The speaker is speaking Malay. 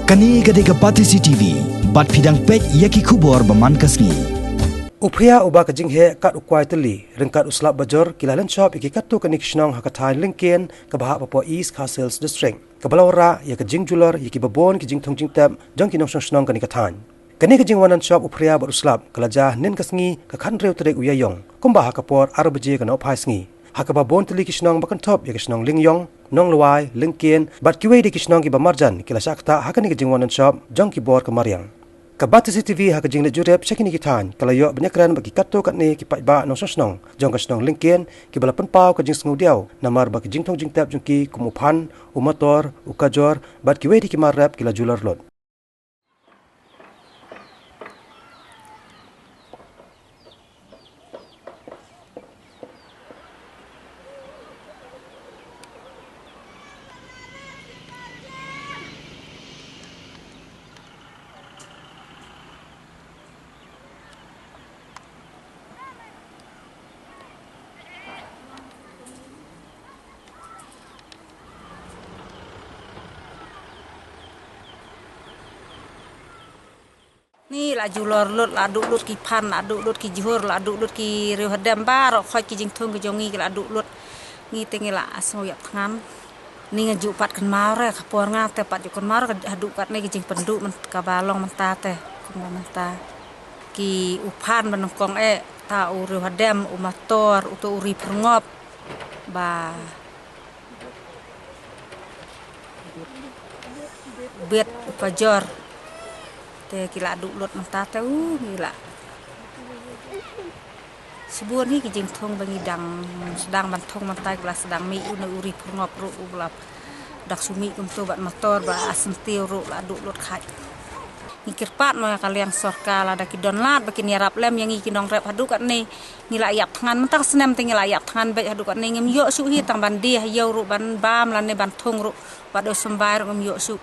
Kani gadega pati CCTV, bat pidang pek yaki kubor baman kasni. Upria uba kajing he kat ukwai teli, ringkat uslap bajor kilalan shop iki katu kanik shnong hakatain linkin kabaha papo East Castles District. Kabalawra ya kajing jeweler yaki babon kajing thongjing tab jong kinong shnong kanik katain. Kani kajing wanan shop upria bat uslap kalajah nin kasngi kakhan reu terek uyayong. Kumba hakapor arabaje kana upai sngi. Hakababon teli kishnong bakan top ya kishnong lingyong, nong luai, linkin, bat kiwei di kishnong ki bamarjan kila sakta hakani kajing wanan shop jong ki bor kemariang. Kabat CCTV hakajing le jurep syakini kitan kalayo banyakran bagi kato katne ki paiba nong sosnong jong kasnong linkin ki balapan pau kajing sngudiau namar bagi jing thong jing tap jong ki kumupan umator ukajor bat kiwei di ki marap kila jular lot. Ni la julor lot la duk lot ki pan la duk lot ki jihor la duk lot ki reu hadam bar khoi ki jing thong ki jongi la duk lot ngi tengi la aso yak ngam ni ngaju pat kan mar re khapor nga te pat kan mar ka duk kat ni ki jing penduk man ka balong man ta te kum man ta ki upan man kong ta u reu hadam u motor u to uri perngop ba bet upajor te kila duk lot mata te gila sebuah ni kijing thong bangi dang sedang bantong mantai kila sedang mi una uri purnop ru ulap dak sumi kum to bat motor ba asentiu ru la duk lot khai ngikir pat no kalian sorka la dak don lat bakin yarap lem yang nginong rep haduk kat ni ngila yap tangan mentang senem te ngila yap tangan be haduk kat ni ngem yo su hi tang bandi yo ru ban bam lan ne bantong ru ba do sembai ru ngem yo su